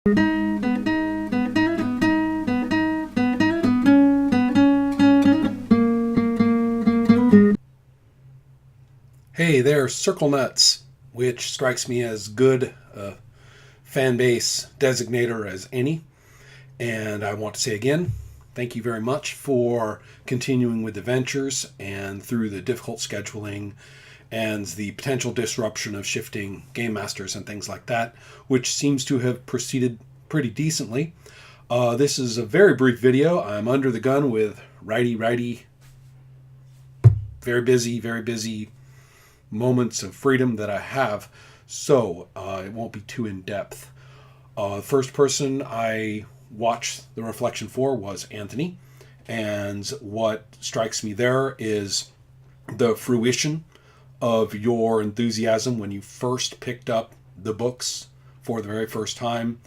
Hey there, Circle Nuts, which strikes me as good fan base designator as any. And I want to say again, thank you very much for continuing with the ventures and through the difficult scheduling and the potential disruption of shifting game masters and things like that, which seems to have proceeded pretty decently. This is a very brief video. I'm under the gun with righty, very busy moments of freedom that I have, so it won't be too in depth. First person I watched the reflection for was Anthony, and what strikes me there is the fruition of your enthusiasm when you first picked up the books for the very first time,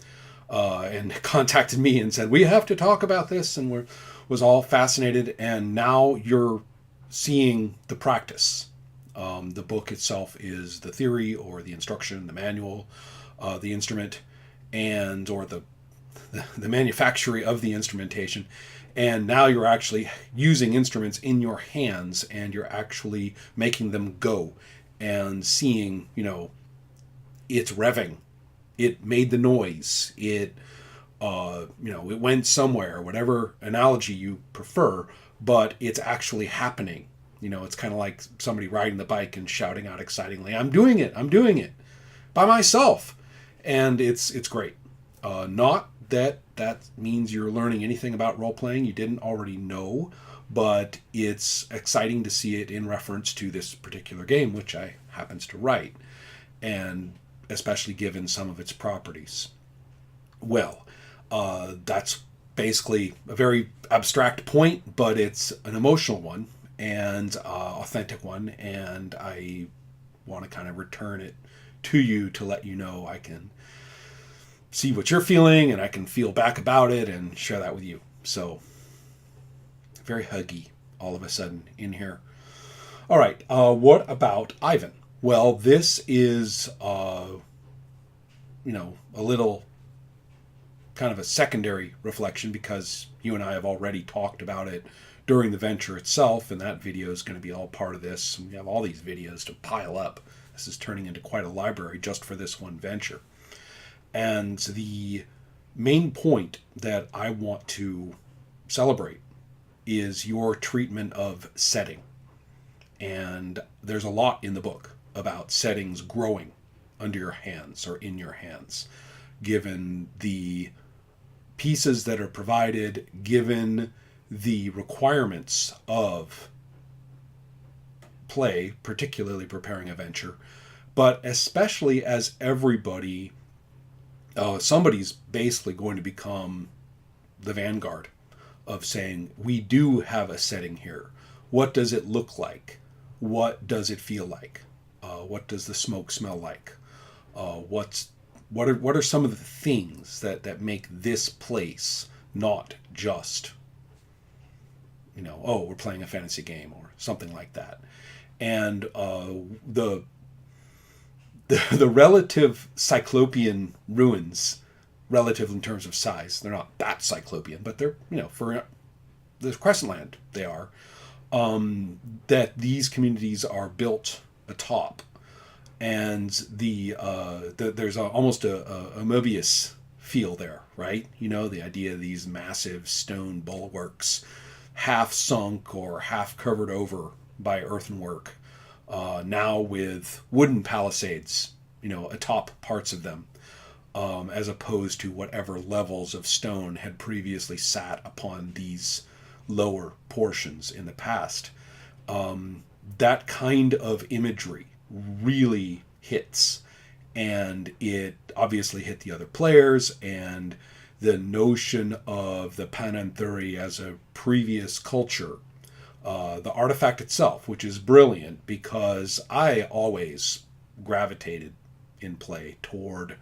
and contacted me and said, we have to talk about this, and was all fascinated, and now you're seeing the practice. The book itself is the theory or the instruction, the manual, the instrument, and or the manufacturing of the instrumentation. And now you're actually using instruments in your hands, and you're actually making them go and seeing, it's revving. It made the noise. It went somewhere, whatever analogy you prefer, but it's actually happening. It's kind of like somebody riding the bike and shouting out excitingly, I'm doing it by myself. And it's great. Not that means you're learning anything about role-playing you didn't already know, but it's exciting to see it in reference to this particular game, which I happens to write, and especially given some of its properties. Well, that's basically a very abstract point, but it's an emotional one and authentic one, and I want to kind of return it to you to let you know I can see what you're feeling and I can feel back about it and share that with you. So very huggy all of a sudden in here. All right, what about Ivan? Well, this is a little kind of a secondary reflection because you and I have already talked about it during the venture itself, and that video is going to be all part of this. We have all these videos to pile up. This is turning into quite a library just for this one venture. And the main point that I want to celebrate is your treatment of setting. And there's a lot in the book about settings growing under your hands or in your hands, given the pieces that are provided, given the requirements of play, particularly preparing a venture, but especially as somebody's basically going to become the vanguard of saying, we do have a setting here. What does it look like? What does it feel like? What does the smoke smell like? What are some of the things that make this place not just we're playing a fantasy game or something like that. And the relative cyclopean ruins, relative in terms of size, they're not that cyclopean, but they're, for the Crescent Land, they are, that these communities are built atop. And there's almost a Mobius feel there, right? The idea of these massive stone bulwarks, half sunk or half covered over by earthenwork, now with wooden palisades, atop parts of them, as opposed to whatever levels of stone had previously sat upon these lower portions in the past. That kind of imagery really hits, and it obviously hit the other players, and the notion of the Pananthuri as a previous culture, the artifact itself, which is brilliant because I always gravitated in play toward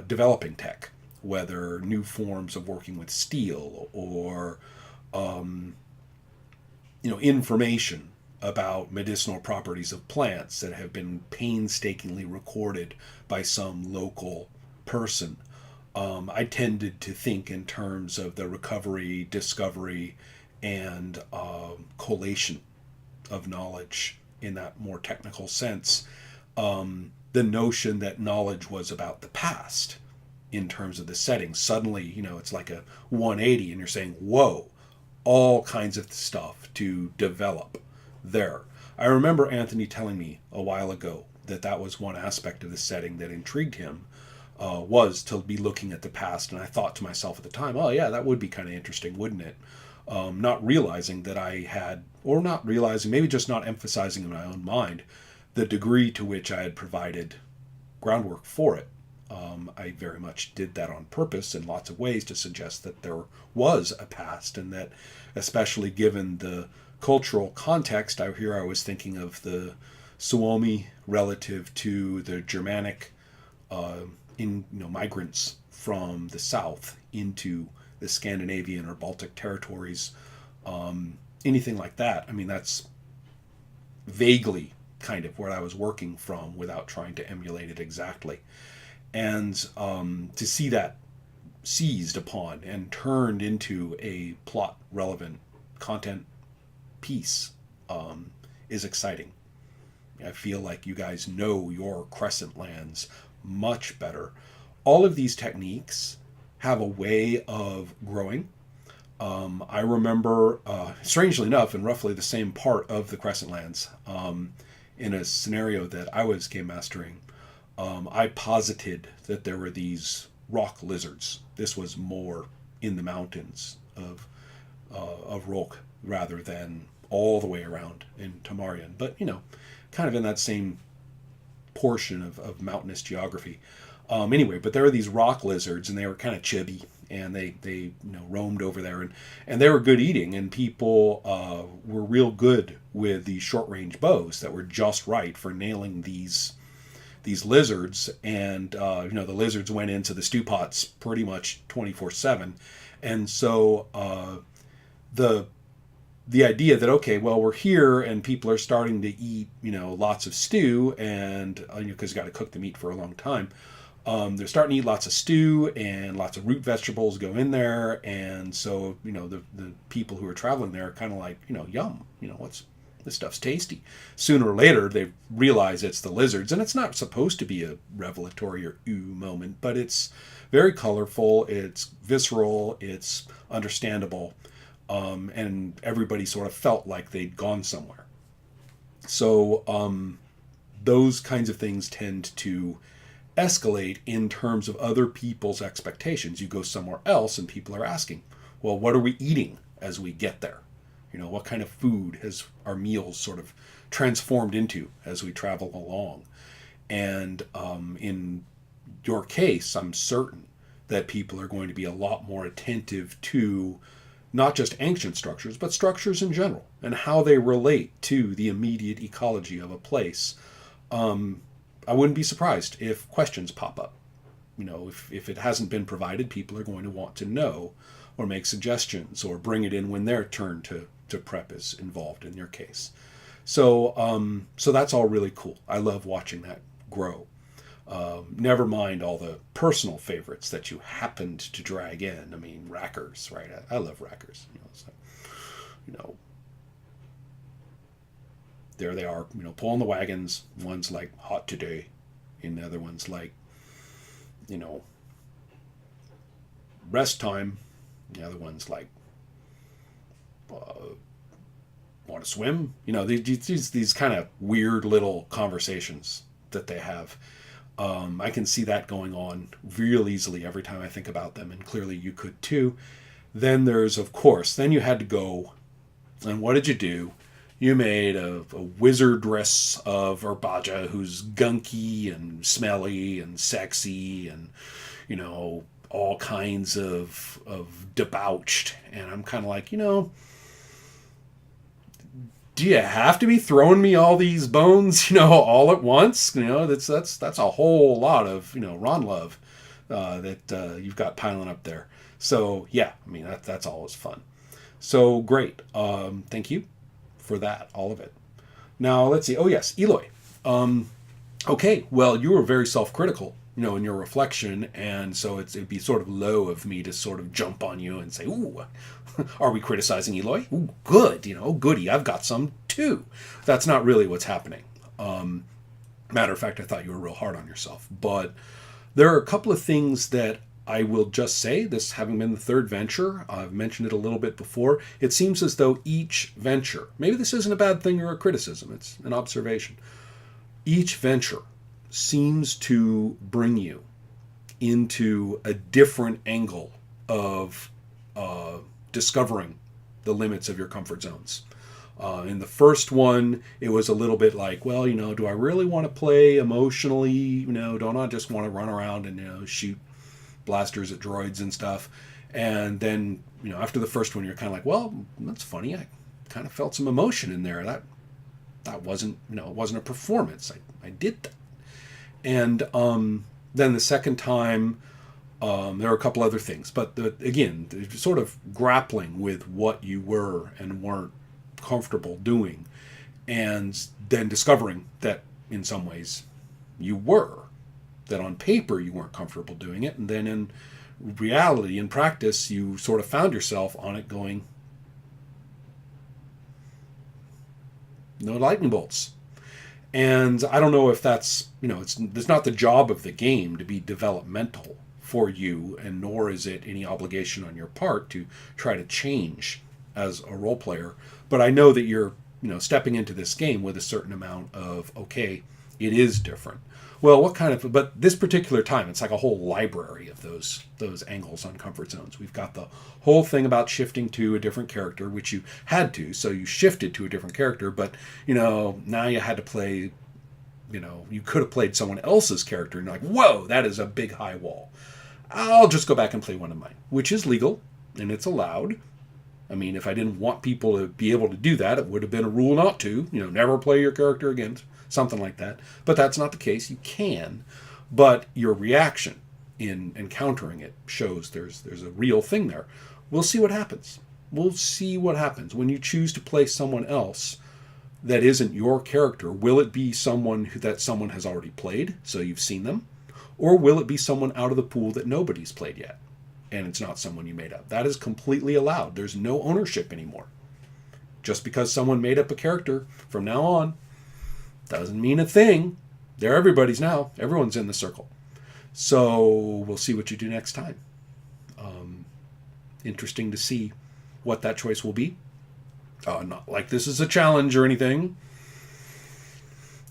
developing tech, whether new forms of working with steel or information about medicinal properties of plants that have been painstakingly recorded by some local person. I tended to think in terms of the recovery, discovery, and collation of knowledge in that more technical sense. The notion that knowledge was about the past in terms of the setting. Suddenly, it's like a 180 and you're saying, whoa, all kinds of stuff to develop there. I remember Anthony telling me a while ago that that was one aspect of the setting that intrigued him, was to be looking at the past. And I thought to myself at the time, oh, yeah, that would be kind of interesting, wouldn't it? Not realizing that I had, or not realizing, maybe just not emphasizing in my own mind, the degree to which I had provided groundwork for it. I very much did that on purpose in lots of ways to suggest that there was a past, and that, especially given the cultural context, I was thinking of the Suomi relative to the Germanic migrants from the south into the Scandinavian or Baltic territories, anything like that. I mean, that's vaguely kind of where I was working from without trying to emulate it exactly. And to see that seized upon and turned into a plot relevant content piece is exciting. I feel like you guys know your Crescent lands much better. All of these techniques have a way of growing. I remember, strangely enough, in roughly the same part of the Crescent lands, in a scenario that I was game mastering, I posited that there were these rock lizards. This was more in the mountains of Roke rather than all the way around in Tamarian, but kind of in that same portion of mountainous geography. Anyway, but there were these rock lizards, and they were kind of chubby, and they roamed over there, and they were good eating, and people were real good with these short range bows that were just right for nailing these lizards. And the lizards went into the stew pots pretty much 24/7, and so the idea that, okay, well, we're here and people are starting to eat lots of stew, and because you got to cook the meat for a long time. They're starting to eat lots of stew, and lots of root vegetables go in there, and so the people who are traveling there are kind of like, yum, this stuff's tasty. Sooner or later they realize it's the lizards, and it's not supposed to be a revelatory or ooh moment, but it's very colorful, it's visceral, it's understandable, and everybody sort of felt like they'd gone somewhere. So those kinds of things tend to escalate in terms of other people's expectations. You go somewhere else and people are asking, well, what are we eating as we get there? What kind of food has our meals sort of transformed into as we travel along? And in your case, I'm certain that people are going to be a lot more attentive to not just ancient structures, but structures in general and how they relate to the immediate ecology of a place. I wouldn't be surprised if questions pop up. If it hasn't been provided, people are going to want to know or make suggestions or bring it in when their turn to prep is involved in your case. So that's all really cool. I love watching that grow. Never mind all the personal favorites that you happened to drag in. I mean, rackers, right? I love rackers. There they are, pulling the wagons. One's like hot today, and the other one's like, rest time. The other one's like, want to swim? These kind of weird little conversations that they have. I can see that going on real easily every time I think about them, and clearly you could too. Then there's, of course, then you had to go, and what did you do? You made a wizardress of Urbaja who's gunky and smelly and sexy and, all kinds of debauched. And I'm kind of like, do you have to be throwing me all these bones, all at once? That's a whole lot of, Ron love that you've got piling up there. So, yeah, I mean, that's always fun. So, great. Thank you for that, all of it. Now, let's see. Oh, yes, Eloy. Okay, well, you were very self-critical in your reflection, and so it'd be sort of low of me to sort of jump on you and say, "Ooh, are we criticizing Eloy? Ooh, good, goody, I've got some too." That's not really what's happening. Matter of fact, I thought you were real hard on yourself. But there are a couple of things that I will just say, this having been the third venture, I've mentioned it a little bit before, it seems as though each venture, maybe this isn't a bad thing or a criticism, it's an observation, each venture seems to bring you into a different angle of discovering the limits of your comfort zones. In the first one, it was a little bit like, well, do I really want to play emotionally? Don't I just want to run around and, shoot blasters at droids and stuff? And then, after the first one, you're kind of like, well, that's funny. I kind of felt some emotion in there. That wasn't, it wasn't a performance. I did that. And then the second time, there are a couple other things. But again, sort of grappling with what you were and weren't comfortable doing, and then discovering that in some ways you were, that on paper you weren't comfortable doing it, and then in reality, in practice, you sort of found yourself on it going, no lightning bolts. And I don't know if that's, it's not the job of the game to be developmental for you, and nor is it any obligation on your part to try to change as a role player. But I know that you're, stepping into this game with a certain amount of, okay, it is different. Well, but this particular time, it's like a whole library of those angles on comfort zones. We've got the whole thing about shifting to a different character, which you had to, so you shifted to a different character, but, now you had to play, you could have played someone else's character, and you're like, whoa, that is a big high wall. I'll just go back and play one of mine, which is legal, and it's allowed. I mean, if I didn't want people to be able to do that, it would have been a rule not to, never play your character again, something like that. But that's not the case. You can, but your reaction in encountering it shows there's a real thing there. We'll see what happens. We'll see what happens when you choose to play someone else that isn't your character. Will it be someone that someone has already played, so you've seen them? Or will it be someone out of the pool that nobody's played yet, and it's not someone you made up? That is completely allowed. There's no ownership anymore. Just because someone made up a character from now on doesn't mean a thing. They're everybody's now. Everyone's in the circle. So we'll see what you do next time. Interesting to see what that choice will be. Not like this is a challenge or anything.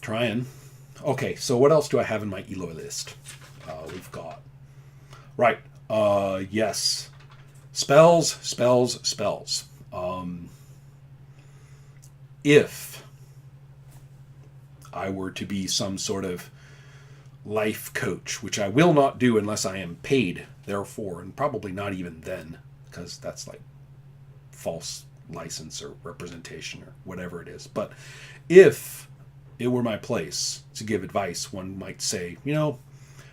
Trying. Okay, so what else do I have in my Eloy list? We've got... Right. Yes. Spells. If I were to be some sort of life coach, which I will not do unless I am paid, therefore, and probably not even then, because that's like false license or representation or whatever it is. But if it were my place to give advice, one might say,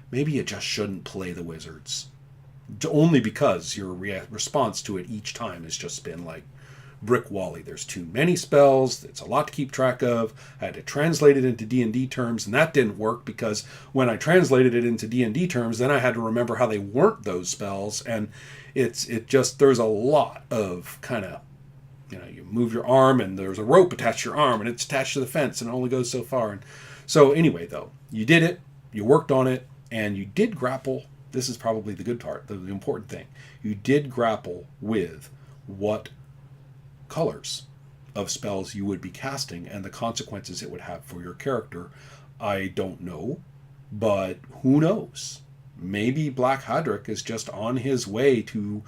maybe you just shouldn't play the wizards. Only because your response to it each time has just been like brick wally. There's too many spells. It's a lot to keep track of. I had to translate it into D&D terms, and that didn't work because when I translated it into D&D terms, then I had to remember how they weren't those spells, and there's a lot of kind of, you move your arm and there's a rope attached to your arm and it's attached to the fence and it only goes so far. And so anyway, though, you did it, you worked on it, and you did grapple. This is probably the good part, the important thing. You did grapple with what colors of spells you would be casting and the consequences it would have for your character. I don't know, but who knows? Maybe Black Hadric is just on his way to,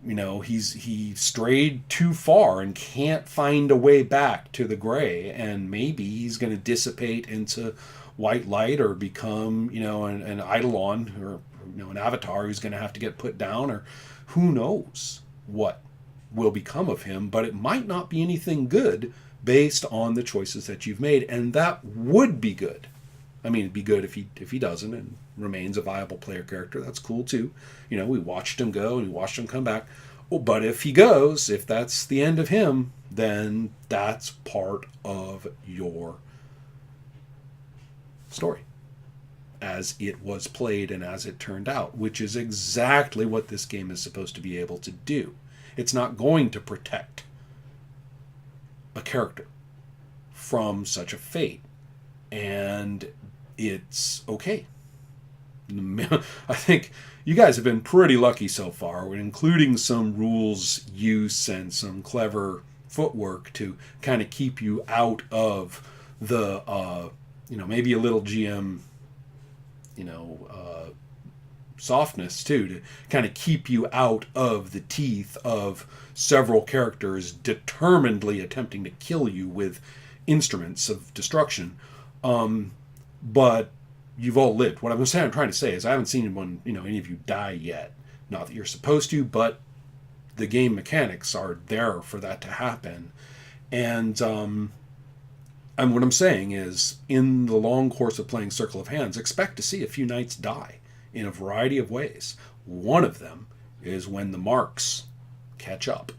he strayed too far and can't find a way back to the gray, and maybe he's going to dissipate into white light or become, an Eidolon or, an avatar who's going to have to get put down, or who knows what will become of him. But it might not be anything good based on the choices that you've made, and that would be good. I mean, it'd be good if he doesn't and remains a viable player character. That's cool too. We watched him go and we watched him come back. Oh, but if he goes, if that's the end of him, then that's part of your story. as it was played and as it turned out, which is exactly what this game is supposed to be able to do. It's not going to protect a character from such a fate, and it's okay. I think you guys have been pretty lucky so far, including some rules use and some clever footwork to kind of keep you out of the, maybe a little GM, softness too, to kind of keep you out of the teeth of several characters determinedly attempting to kill you with instruments of destruction. But you've all lived. What I'm trying to say is I haven't seen any of you die yet. Not that you're supposed to, but the game mechanics are there for that to happen. And what I'm saying is, in the long course of playing Circle of Hands, expect to see a few knights die in a variety of ways. One of them is when the marks catch up.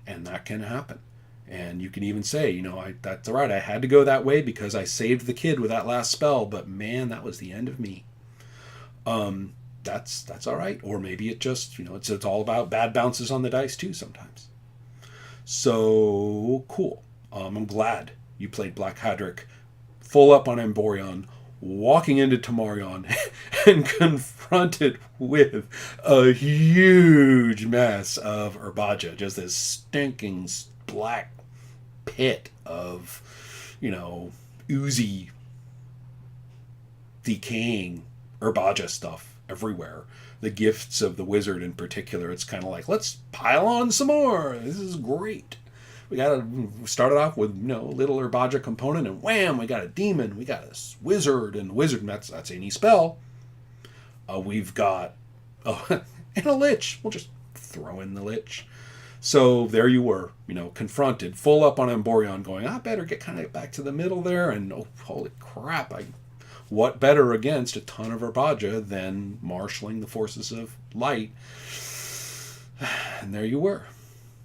And that can happen. And you can even say, that's all right. I had to go that way because I saved the kid with that last spell, but man, that was the end of me. That's all right. Or maybe it just, it's all about bad bounces on the dice too sometimes. So cool. I'm glad you played Black Hadric full up on Emborion, walking into Tamarion and confronted with a huge mess of Herbaja, just this stinking black pit of, oozy, decaying Herbaja stuff everywhere. The gifts of the wizard in particular, it's kind of like, let's pile on some more. This is great. We started off with, little Herbaja component, and wham, we got a demon, we got a wizard, and wizard, that's any spell. We've got, and a lich. We'll just throw in the lich. So there you were, confronted, full up on Emborion, going, I better get kind of back to the middle there, and holy crap, what better against a ton of Herbaja than marshaling the forces of light? And there you were.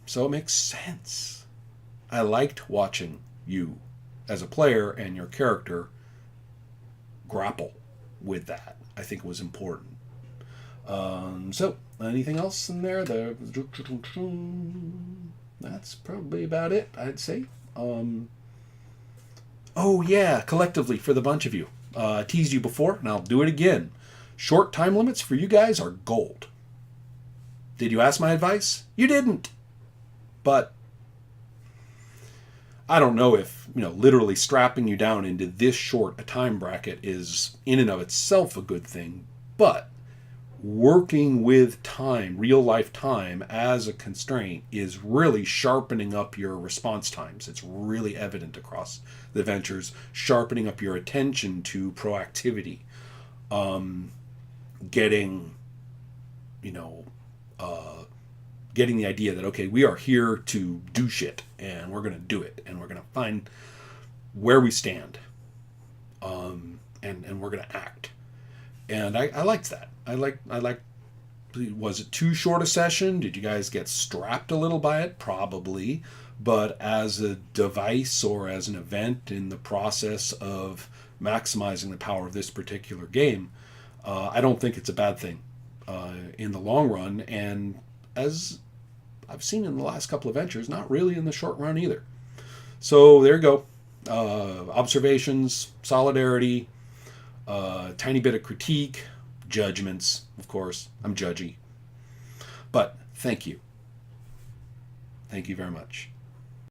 So it makes sense. I liked watching you as a player and your character grapple with that. I think it was important. So, anything else in there? That's probably about it, I'd say. Oh yeah, collectively for the bunch of you. I teased you before, and I'll do it again. Short time limits for you guys are gold. Did you ask my advice? You didn't. But I don't know if, literally strapping you down into this short a time bracket is in and of itself a good thing, but working with time, real life time, as a constraint is really sharpening up your response times. It's really evident across the adventures, sharpening up your attention to proactivity, getting the idea that, okay, we are here to do shit, and we're going to do it, and we're going to find where we stand, and we're going to act. And I liked that. I like. Was it too short a session? Did you guys get strapped a little by it? Probably. But as a device or as an event in the process of maximizing the power of this particular game, I don't think it's a bad thing in the long run. And as I've seen in the last couple of ventures, not really in the short run either. So there you go. Observations, solidarity, tiny bit of critique, judgments, of course. I'm judgy. But thank you. Thank you very much.